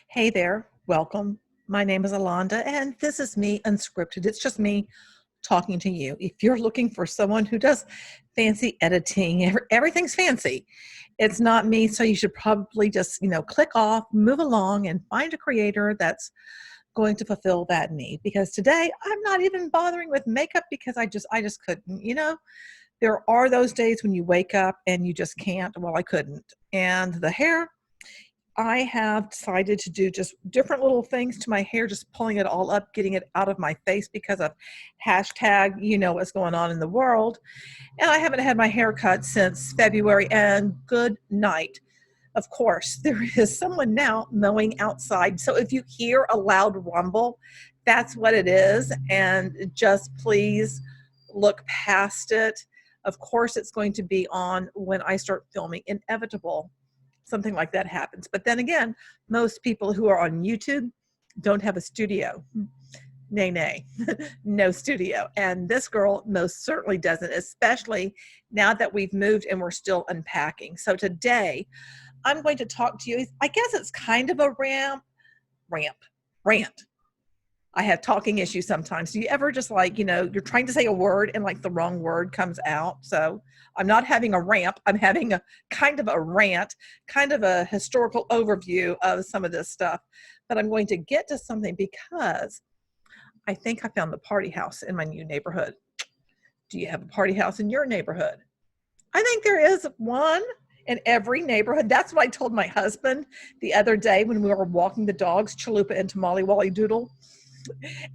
Hey there, welcome. My name is Alanda, and this is me, Unscripted. It's just me talking to you. If you're looking for someone who does fancy editing, everything's fancy. It's not me, so you should probably just, click off, move along, and find a creator that's going to fulfill that need. Because today, I'm not even bothering with makeup because I just couldn't. There are those days when you wake up and you just can't. Well, I couldn't. And the hair, I have decided to do just different little things to my hair, just pulling it all up, getting it out of my face because of hashtag, what's going on in the world. And I haven't had my hair cut since February, and good night. Of course, there is someone now mowing outside. So if you hear a loud rumble, that's what it is. And just please look past it. Of course, it's going to be on when I start filming. Inevitable something like that happens. But then again, most people who are on YouTube don't have a studio. Nay, nay, no studio. And this girl most certainly doesn't, especially now that we've moved and we're still unpacking. So today I'm going to talk to you. I guess it's kind of a rant. I have talking issues sometimes. Do you ever just you're trying to say a word and the wrong word comes out? So I'm not having a rant. I'm having a kind of a rant, kind of a historical overview of some of this stuff. But I'm going to get to something because I think I found the party house in my new neighborhood. Do you have a party house in your neighborhood? I think there is one in every neighborhood. That's what I told my husband the other day when we were walking the dogs, Chalupa and Tamale Wally Doodle.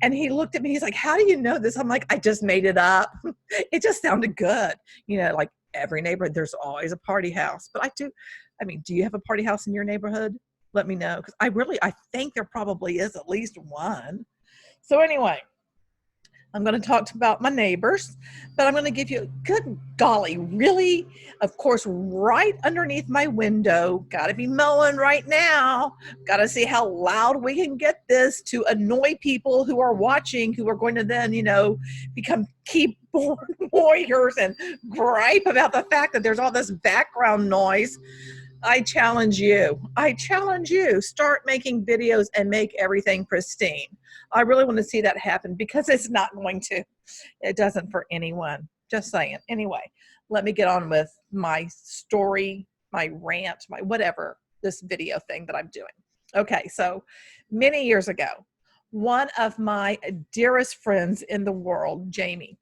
And he looked at me, he's like, how do you know this? I'm like, I just made it up. It just sounded good. Like every neighborhood, there's always a party house. But do you have a party house in your neighborhood? Let me know. Because I think there probably is at least one. So anyway, I'm going to talk about my neighbors, but I'm going to give you, good golly, really, of course, right underneath my window, got to be mowing right now, got to see how loud we can get this to annoy people who are watching, who are going to then, become keyboard warriors and gripe about the fact that there's all this background noise. I challenge you, start making videos and make everything pristine. I really want to see that happen because it's not going to. It doesn't for anyone. Just saying. Anyway, let me get on with my story, my rant, my whatever, this video thing that I'm doing. Okay, so many years ago, one of my dearest friends in the world, Jamie,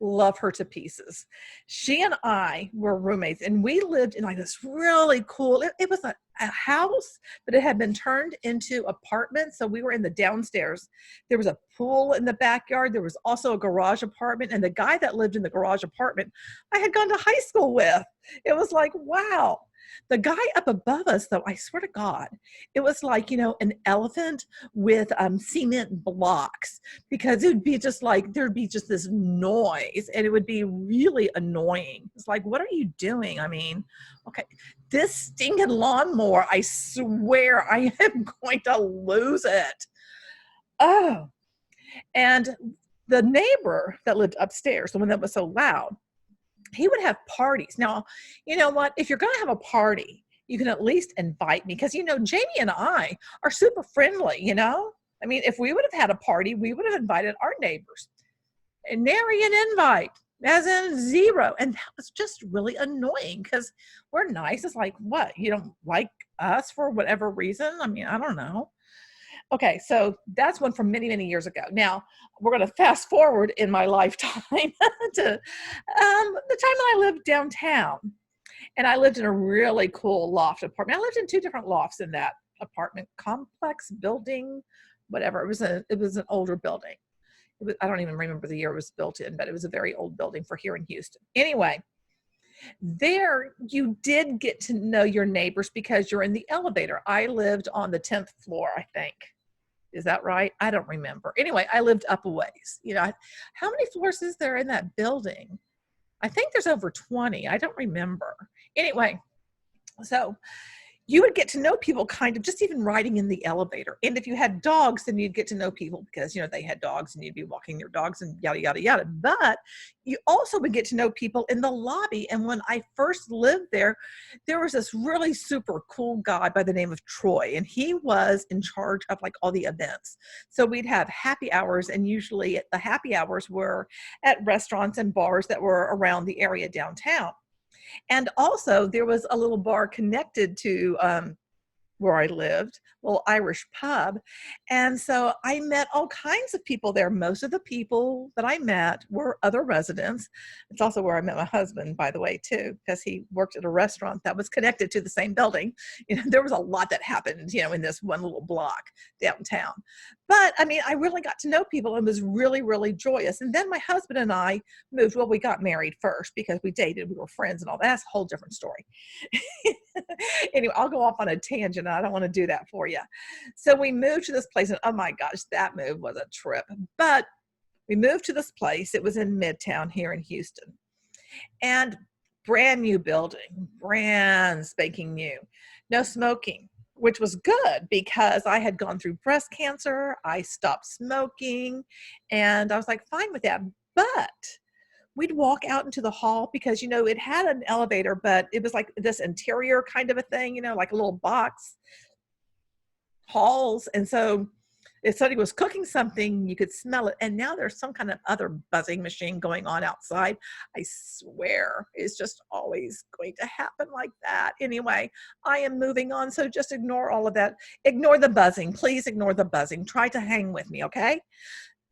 love her to pieces. She and I were roommates, and we lived in this really cool, it was a house, but it had been turned into apartments. So we were in the downstairs. There was a pool in the backyard. There was also a garage apartment. And the guy that lived in the garage apartment, I had gone to high school with. It was like, wow. The guy up above us, though, I swear to God, it was like, an elephant with cement blocks, because it would be just there'd be just this noise and it would be really annoying. It's like, what are you doing? Okay, this stinking lawnmower, I swear I am going to lose it. Oh, and the neighbor that lived upstairs, the one that was so loud, he would have parties. Now, you know what? If you're going to have a party, you can at least invite me because, Jamie and I are super friendly, if we would have had a party, we would have invited our neighbors. And nary an invite, as in zero. And that was just really annoying because we're nice. It's like, what? You don't like us for whatever reason? I don't know. Okay, so that's one from many, many years ago. Now, we're going to fast forward in my lifetime to the time when I lived downtown. And I lived in a really cool loft apartment. I lived in two different lofts in that apartment complex building, whatever. It was an older building. I don't even remember the year it was built in, but it was a very old building for here in Houston. Anyway, there you did get to know your neighbors because you're in the elevator. I lived on the 10th floor, I think. Is that right? I don't remember. Anyway, I lived up a ways. How many floors is there in that building? I think there's over 20. I don't remember. Anyway, so you would get to know people kind of just even riding in the elevator. And if you had dogs, then you'd get to know people because, they had dogs and you'd be walking your dogs and yada, yada, yada. But you also would get to know people in the lobby. And when I first lived there, there was this really super cool guy by the name of Troy, and he was in charge of like all the events. So we'd have happy hours, and usually the happy hours were at restaurants and bars that were around the area downtown. And also there was a little bar connected to where I lived, little Irish pub. And so I met all kinds of people there. Most of the people that I met were other residents. It's also where I met my husband, by the way, too, because he worked at a restaurant that was connected to the same building. There was a lot that happened, in this one little block downtown. But I mean, I really got to know people and was really, really joyous. And then my husband and I moved. Well, we got married first because we dated, we were friends and all that. That's a whole different story. Anyway, I'll go off on a tangent. I don't want to do that for you. So we moved to this place, and oh my gosh, that move was a trip. But we moved to this place. It was in Midtown here in Houston, and brand new building, brand spanking new, no smoking, which was good because I had gone through breast cancer. I stopped smoking, and I was like, fine with that. But we'd walk out into the hall because, it had an elevator, but it was like this interior kind of a thing, like a little box halls. And so if somebody was cooking something, you could smell it. And now there's some kind of other buzzing machine going on outside. I swear it's just always going to happen like that. Anyway, I am moving on. So just ignore all of that. Ignore the buzzing. Please ignore the buzzing. Try to hang with me, okay?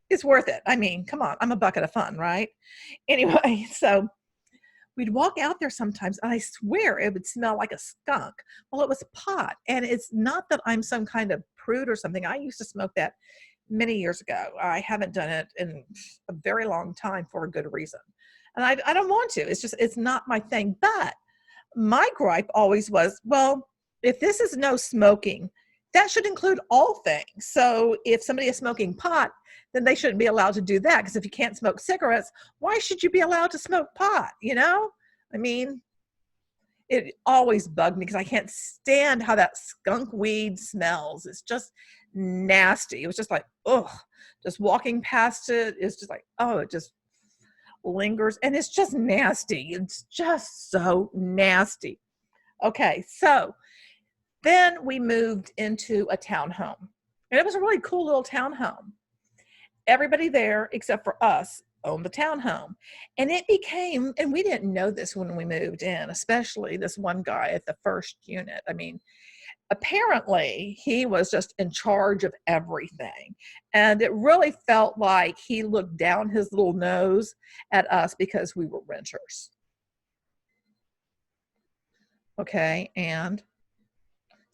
It's worth it. I mean, come on, I'm a bucket of fun, right? Anyway, so we'd walk out there sometimes, and I swear it would smell like a skunk. Well, it was pot. And it's not that I'm some kind of prude or something. I used to smoke that many years ago. I haven't done it in a very long time for a good reason. And I don't want to. It's not my thing. But my gripe always was, well, if this is no smoking, that should include all things. So if somebody is smoking pot, then they shouldn't be allowed to do that. Because if you can't smoke cigarettes, why should you be allowed to smoke pot? I mean, it always bugged me because I can't stand how that skunk weed smells. It's just nasty. It was just like, ugh, just walking past it. It's just like, oh, it just lingers. And it's just nasty. It's just so nasty. Okay, so then we moved into a townhome. And it was a really cool little townhome. Everybody there, except for us, owned the townhome. And it became, and we didn't know this when we moved in, especially this one guy at the first unit. I mean, apparently he was just in charge of everything. And it really felt like he looked down his little nose at us because we were renters. Okay, and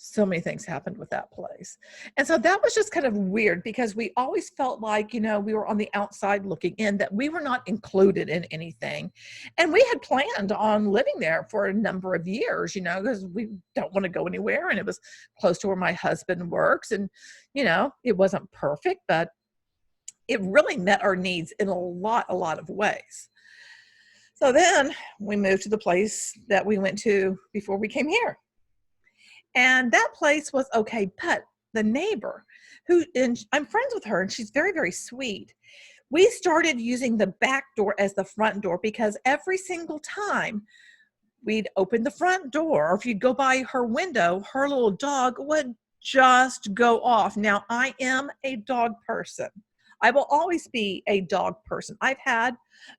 so many things happened with that place. And so that was just kind of weird because we always felt like, we were on the outside looking in, that we were not included in anything. And we had planned on living there for a number of years, because we don't want to go anywhere. And it was close to where my husband works. And, it wasn't perfect, but it really met our needs in a lot of ways. So then we moved to the place that we went to before we came here. And that place was okay, but the neighbor and I'm friends with her, and she's very, very sweet. We started using the back door as the front door because every single time we'd open the front door, or if you'd go by her window, her little dog would just go off. Now, I am a dog person. I will always be a dog person. I've had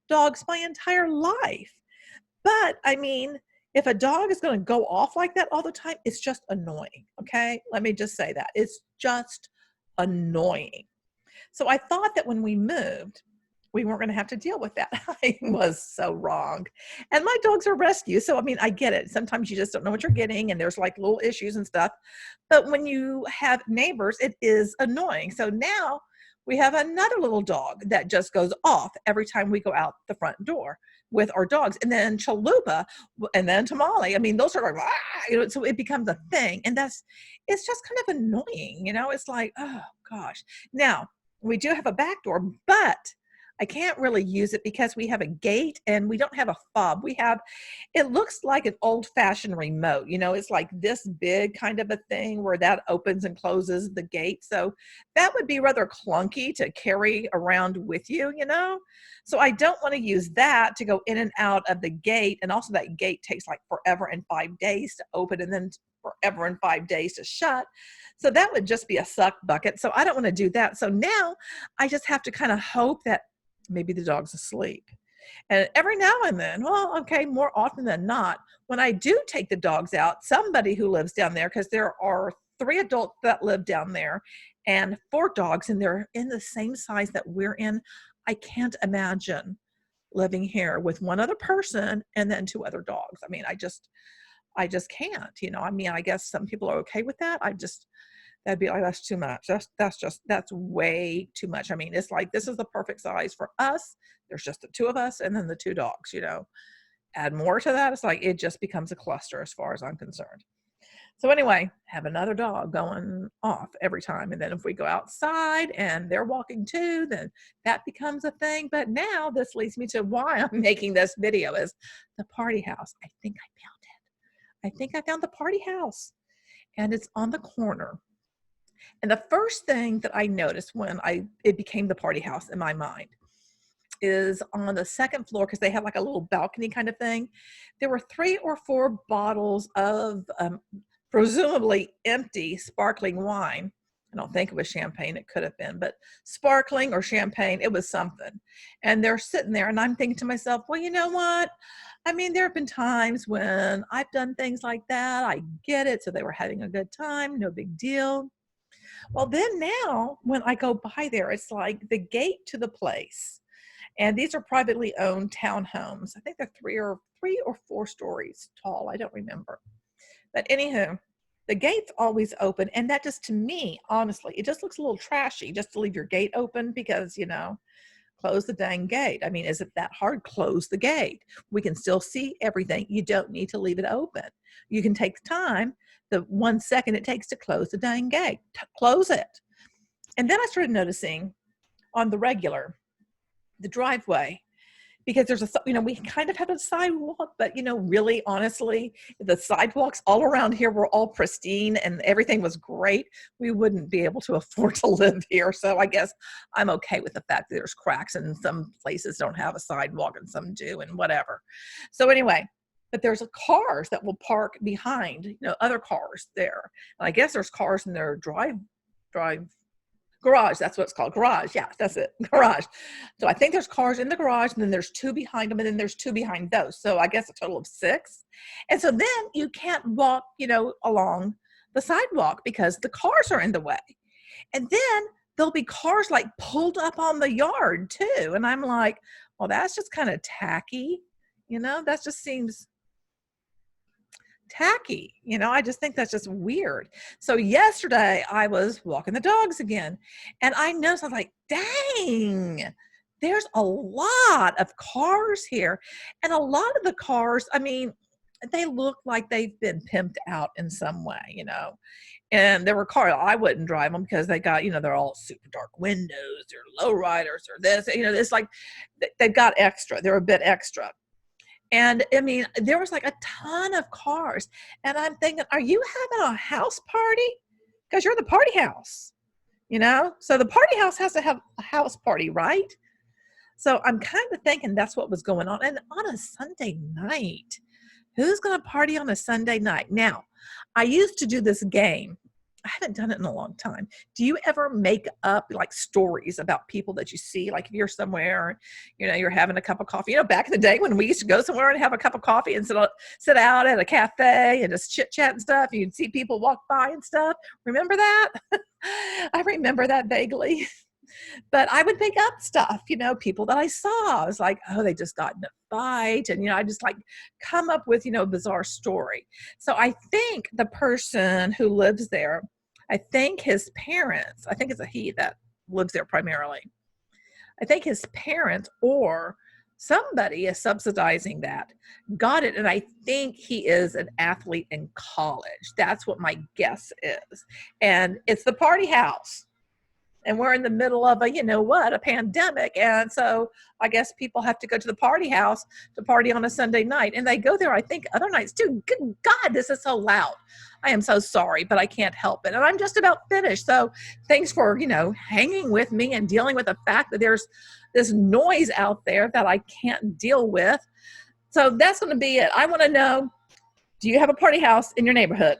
dogs my entire life. But I mean, if a dog is going to go off like that all the time, it's just annoying, okay? Let me just say that. It's just annoying. So I thought that when we moved, we weren't going to have to deal with that. I was so wrong. And my dogs are rescue. So, I mean, I get it. Sometimes you just don't know what you're getting, and there's like little issues and stuff. But when you have neighbors, it is annoying. So now we have another little dog that just goes off every time we go out the front door with our dogs. And then Chalupa, and then Tamale. I mean, those are like, so it becomes a thing. And it's just kind of annoying, It's like, oh gosh. Now, we do have a back door, but I can't really use it because we have a gate and we don't have a fob. We have, it looks like an old-fashioned remote. You know, it's like this big kind of a thing where that opens and closes the gate. So that would be rather clunky to carry around with you, you know? So I don't want to use that to go in and out of the gate. And also that gate takes like forever and 5 days to open and then forever and 5 days to shut. So that would just be a suck bucket. So I don't want to do that. So now I just have to kind of hope that maybe the dog's asleep. And every now and then, well, okay, more often than not, when I do take the dogs out, somebody who lives down there, because there are 3 adults that live down there and 4 dogs, and they're in the same size that we're in. I can't imagine living here with one other person and then 2 other dogs. I mean, I just can't, you know. I mean, I guess some people are okay with that. That'd be like, that's too much. That's way too much. I mean, it's like, this is the perfect size for us. There's just the 2 of us and then the 2 dogs, you know. Add more to that, it's like, it just becomes a cluster as far as I'm concerned. So anyway, have another dog going off every time. And then if we go outside and they're walking too, then that becomes a thing. But now this leads me to why I'm making this video is the party house. I think I found it. I think I found the party house, and it's on the corner. And the first thing that I noticed when it became the party house in my mind is on the 2nd floor, because they have like a little balcony kind of thing. There were 3 or 4 bottles of presumably empty sparkling wine. I don't think it was champagne. It could have been, but sparkling or champagne, it was something. And they're sitting there, and I'm thinking to myself, well, you know what? I mean, there have been times when I've done things like that. I get it. So they were having a good time. No big deal. Well, then now when I go by there, it's like the gate to the place. And these are privately owned townhomes. I think they're 3 or 4 stories tall. I don't remember. But anywho, the gate's always open. And that just, to me, honestly, it just looks a little trashy just to leave your gate open because, you know, close the dang gate. I mean, is it that hard? Close the gate. We can still see everything. You don't need to leave it open. You can take time, the 1 second it takes to close the dang gate. Close it. And then I started noticing on the regular, the driveway, because there's we kind of have a sidewalk, but, really, honestly, if the sidewalks all around here were all pristine and everything was great, we wouldn't be able to afford to live here. So I guess I'm okay with the fact that there's cracks and some places don't have a sidewalk and some do and whatever. So anyway, but there's cars that will park behind, other cars there. And I guess there's cars in their garage, that's what it's called. Garage. Yeah, that's it. Garage. So I think there's cars in the garage, and then there's 2 behind them, and then there's 2 behind those. So I guess a total of 6. And so then you can't walk, along the sidewalk because the cars are in the way. And then there'll be cars like pulled up on the yard too. And I'm like, well, that's just kind of tacky. That just seems tacky. I just think that's just weird. So yesterday I was walking the dogs again, and I noticed, I was like, dang, there's a lot of cars here. And a lot of the cars, I mean, they look like they've been pimped out in some way, And there were cars, I wouldn't drive them because they got, they're all super dark windows, they're low riders or this, it's like they've got extra, they're a bit extra. And I mean, there was like a ton of cars. And I'm thinking, are you having a house party? Because you're the party house, So the party house has to have a house party, right? So I'm kind of thinking that's what was going on. And on a Sunday night, who's going to party on a Sunday night? Now, I used to do this game. I haven't done it in a long time. Do you ever make up like stories about people that you see? Like if you're somewhere, you're having a cup of coffee. Back in the day when we used to go somewhere and have a cup of coffee and sit out at a cafe and just chit chat and stuff. And you'd see people walk by and stuff. Remember that? I remember that vaguely. But I would make up stuff, people that I saw. I was like, oh, they just got in a fight. And, I just like come up with, a bizarre story. So I think the person who lives there, I think his parents, I think it's a he that lives there primarily. I think his parents or somebody is subsidizing that, got it. And I think he is an athlete in college. That's what my guess is. And it's the party house. And we're in the middle of a pandemic. And so I guess people have to go to the party house to party on a Sunday night. And they go there, I think, other nights too. Good God, this is so loud. I am so sorry, but I can't help it. And I'm just about finished. So thanks for, hanging with me and dealing with the fact that there's this noise out there that I can't deal with. So that's going to be it. I want to know, do you have a party house in your neighborhood?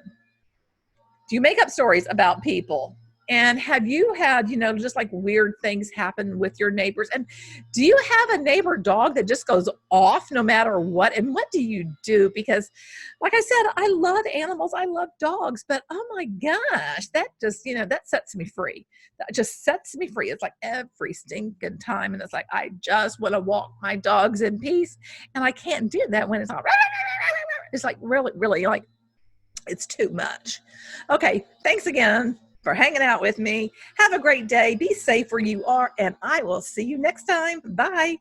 Do you make up stories about people? And have you had, just like weird things happen with your neighbors? And do you have a neighbor dog that just goes off no matter what? And what do you do? Because like I said, I love animals. I love dogs, but oh my gosh, that just, that sets me free. That just sets me free. It's like every stinking time. And it's like, I just want to walk my dogs in peace. And I can't do that when it's all, it's like really like, it's too much. Okay. Thanks again for hanging out with me. Have a great day. Be safe where you are, and I will see you next time. Bye.